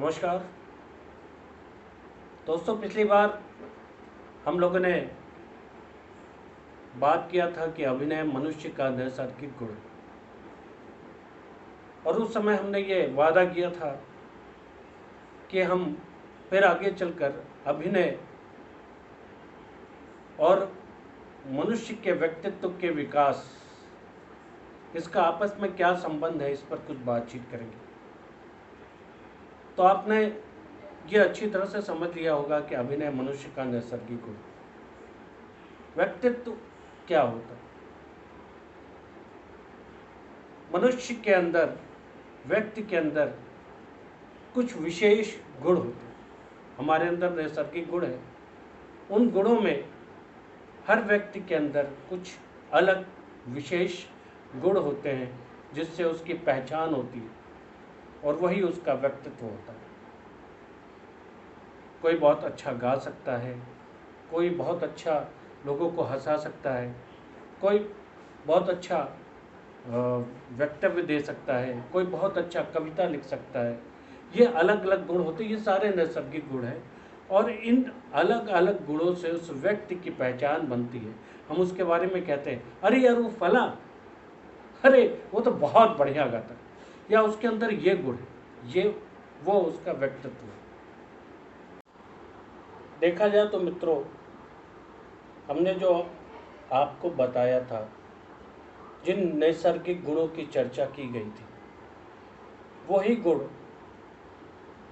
नमस्कार दोस्तों, पिछली बार हम लोगों ने बात किया था कि अभिनय मनुष्य का नैसर्गिक गुण, और उस समय हमने ये वादा किया था कि हम फिर आगे चलकर अभिनय और मनुष्य के व्यक्तित्व के विकास, इसका आपस में क्या संबंध है, इस पर कुछ बातचीत करेंगे। तो आपने ये अच्छी तरह से समझ लिया होगा कि अभिनय मनुष्य का नैसर्गिक गुण। व्यक्तित्व क्या होता है? मनुष्य के अंदर, व्यक्ति के अंदर कुछ विशेष गुण होते हैं। हमारे अंदर नैसर्गिक गुण है, उन गुणों में हर व्यक्ति के अंदर कुछ अलग विशेष गुण होते हैं जिससे उसकी पहचान होती है और वही उसका व्यक्तित्व होता है। कोई बहुत अच्छा गा सकता है, कोई बहुत अच्छा लोगों को हंसा सकता है, कोई बहुत अच्छा वक्तव्य दे सकता है, कोई बहुत अच्छा कविता लिख सकता है। ये अलग अलग गुण होते हैं, ये सारे नैसर्गिक गुण हैं और इन अलग अलग गुणों से उस व्यक्ति की पहचान बनती है। हम उसके बारे में कहते हैं, अरे यार वो फला, अरे वो तो बहुत बढ़िया गाता है, या उसके अंदर ये गुण है, ये वो उसका व्यक्तित्व है। देखा जाए तो मित्रों, हमने जो आपको बताया था, जिन नैसर्गिक गुणों की चर्चा की गई थी, वही गुण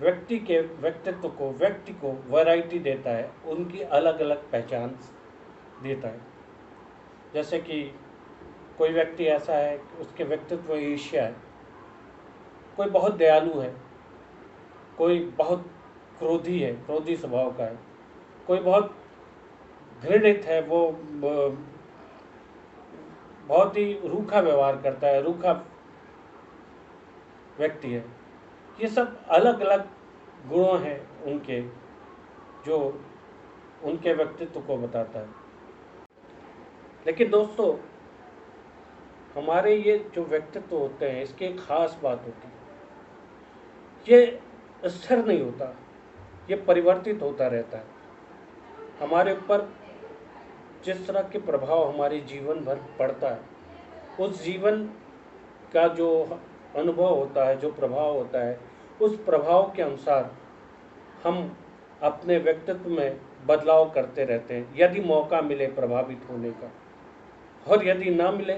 व्यक्ति के व्यक्ति को वैरायटी देता है, उनकी अलग अलग पहचान देता है। जैसे कि कोई व्यक्ति ऐसा है कि उसके व्यक्तित्व में ईर्ष्या है, कोई बहुत दयालु है, कोई बहुत क्रोधी है, क्रोधी स्वभाव का है, कोई बहुत घृणित है, वो बहुत ही रूखा व्यवहार करता है, रूखा व्यक्ति है। ये सब अलग अलग गुण हैं उनके, जो उनके व्यक्तित्व को बताता है। लेकिन दोस्तों, हमारे ये जो व्यक्तित्व होते हैं, इसकी एक खास बात होती है, ये स्थिर नहीं होता, ये परिवर्तित होता रहता है। हमारे ऊपर जिस तरह के प्रभाव हमारे जीवन भर पड़ता है, उस जीवन का जो अनुभव होता है, जो प्रभाव होता है, उस प्रभाव के अनुसार हम अपने व्यक्तित्व में बदलाव करते रहते हैं, यदि मौका मिले प्रभावित होने का, और यदि ना मिले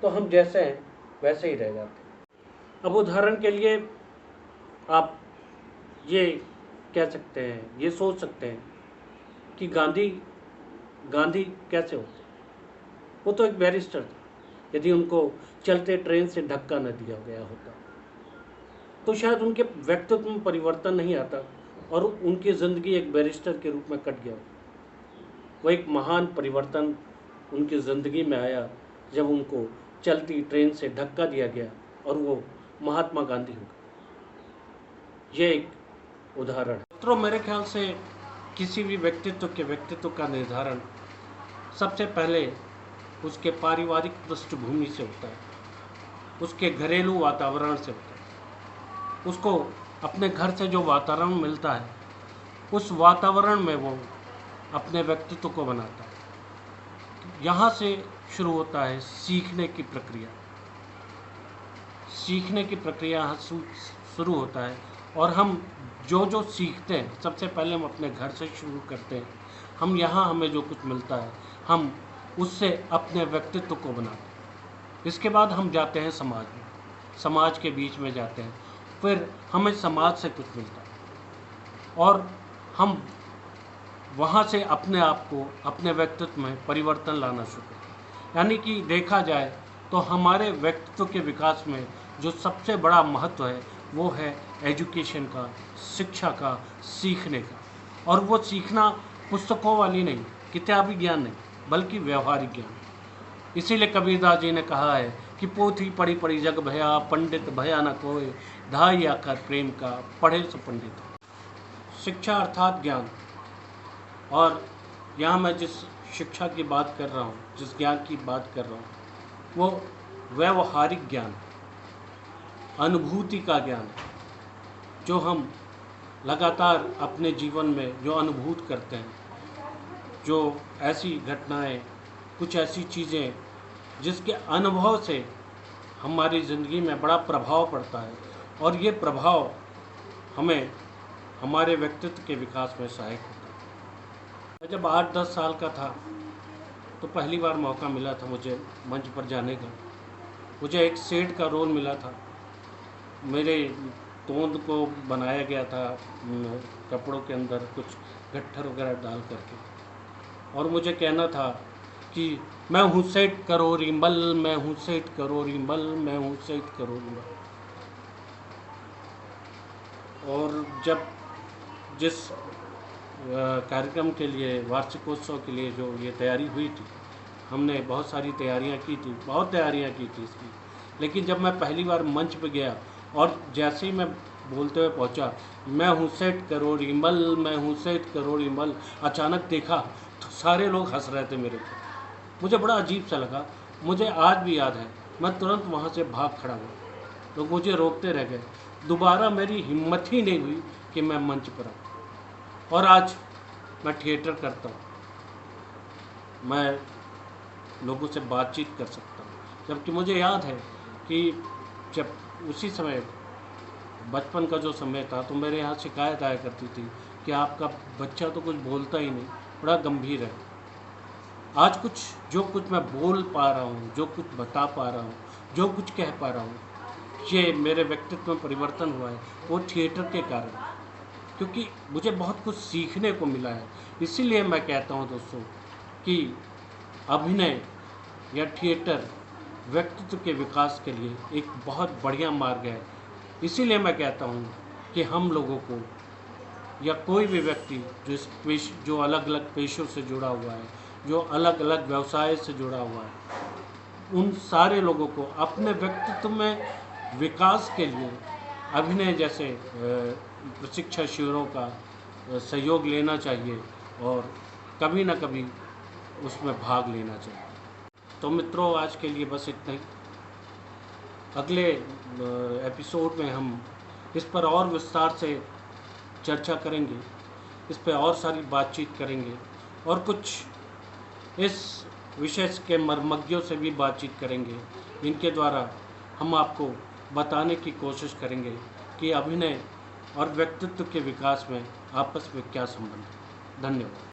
तो हम जैसे हैं वैसे ही रह जाते हैं। अब उदाहरण के लिए आप ये कह सकते हैं, ये सोच सकते हैं कि गांधी कैसे होते? वो तो एक बैरिस्टर थे। यदि उनको चलते ट्रेन से धक्का न दिया गया होता तो शायद उनके व्यक्तित्व में परिवर्तन नहीं आता और उनकी ज़िंदगी एक बैरिस्टर के रूप में कट गया। वो एक महान परिवर्तन उनकी ज़िंदगी में आया जब उनको चलती ट्रेन से धक्का दिया गया और वो महात्मा गांधी हो गए। ये एक उदाहरण है। मित्रों, मेरे ख्याल से किसी भी व्यक्तित्व के व्यक्तित्व का निर्धारण सबसे पहले उसके पारिवारिक पृष्ठभूमि से होता है, उसके घरेलू वातावरण से होता है। उसको अपने घर से जो वातावरण मिलता है, उस वातावरण में वो अपने व्यक्तित्व को बनाता है। यहाँ से शुरू होता है सीखने की प्रक्रिया। सीखने की प्रक्रिया यहाँ शुरू होता है और हम जो जो सीखते हैं, सबसे पहले हम अपने घर से शुरू करते हैं। हम यहाँ हमें जो कुछ मिलता है, हम उससे अपने व्यक्तित्व को बनाते हैं। इसके बाद हम जाते हैं समाज में, समाज के बीच में जाते हैं, फिर हमें समाज से कुछ मिलता है और हम वहाँ से अपने आप को, अपने व्यक्तित्व में परिवर्तन लाना शुरू करते हैं। यानी कि देखा जाए तो हमारे व्यक्तित्व के विकास में जो सबसे बड़ा महत्व है वो है एजुकेशन का, शिक्षा का, सीखने का। और वो सीखना पुस्तकों वाली नहीं, किताबी ज्ञान नहीं, बल्कि व्यवहारिक ज्ञान। इसीलिए कबीरदास जी ने कहा है कि पोथी पढ़ी पढ़ी जग भया, पंडित भया न कोई, ढाई आकर प्रेम का, पढ़े सो पंडित। शिक्षा अर्थात ज्ञान। और यहाँ मैं जिस शिक्षा की बात कर रहा हूँ, जिस ज्ञान की बात कर रहा हूँ, वो व्यवहारिक ज्ञान, अनुभूति का ज्ञान है, जो हम लगातार अपने जीवन में जो अनुभूत करते हैं, जो ऐसी घटनाएं, कुछ ऐसी चीज़ें जिसके अनुभव से हमारी ज़िंदगी में बड़ा प्रभाव पड़ता है और ये प्रभाव हमें हमारे व्यक्तित्व के विकास में सहायक होता है। मैं जब 8-10 साल का था तो पहली बार मौका मिला था मुझे मंच पर जाने का। मुझे एक सेठ का रोल मिला था। मेरे तोंद को बनाया गया था कपड़ों के अंदर कुछ गट्ठर वगैरह डाल करके, और मुझे कहना था कि मैं हूँ सेठ करोरी मल, मैं हूँ सेठ करोरी मल, मैं हूँ सेठ करोरी मल। और जब जिस कार्यक्रम के लिए, वार्षिकोत्सव के लिए जो ये तैयारी हुई थी, हमने बहुत सारी तैयारियां की थी, बहुत तैयारियां की थी इसकी, लेकिन जब मैं पहली बार मंच पे गया और जैसे ही मैं बोलते हुए पहुंचा, मैं हूँ सेठ करोड़ी मल, मैं हूँ सेठ करोड़ी मल, अचानक देखा तो सारे लोग हंस रहे थे मेरे को। मुझे बड़ा अजीब सा लगा। मुझे आज भी याद है, मैं तुरंत वहाँ से भाग खड़ा हुआ। लोग मुझे रोकते रह गए। दोबारा मेरी हिम्मत ही नहीं हुई कि मैं मंच पर आऊँ। और आज मैं थिएटर करता हूँ, मैं लोगों से बातचीत कर सकता हूँ। जबकि मुझे याद है कि जब उसी समय बचपन का जो समय था तो मेरे यहाँ शिकायत आया करती थी कि आपका बच्चा तो कुछ बोलता ही नहीं, बड़ा गंभीर है। आज जो कुछ मैं बोल पा रहा हूँ, जो कुछ बता पा रहा हूँ, जो कुछ कह पा रहा हूँ, ये मेरे व्यक्तित्व में परिवर्तन हुआ है वो थिएटर के कारण, क्योंकि मुझे बहुत कुछ सीखने को मिला है। इसीलिए मैं कहता हूँ दोस्तों कि अभिनय या थिएटर व्यक्तित्व के विकास के लिए एक बहुत बढ़िया मार्ग है। इसीलिए मैं कहता हूँ कि हम लोगों को या कोई भी व्यक्ति जो अलग अलग पेशों से जुड़ा हुआ है, जो अलग अलग व्यवसाय से जुड़ा हुआ है, उन सारे लोगों को अपने व्यक्तित्व में विकास के लिए अभिनय जैसे प्रशिक्षण शिविरों का सहयोग लेना चाहिए और कभी ना कभी उसमें भाग लेना चाहिए। तो मित्रों, आज के लिए बस इतना ही। अगले एपिसोड में हम इस पर और विस्तार से चर्चा करेंगे, इस पर और सारी बातचीत करेंगे और कुछ इस विषय के मर्मज्ञों से भी बातचीत करेंगे। इनके द्वारा हम आपको बताने की कोशिश करेंगे कि अभिनय और व्यक्तित्व के विकास में आपस में क्या संबंध है। धन्यवाद।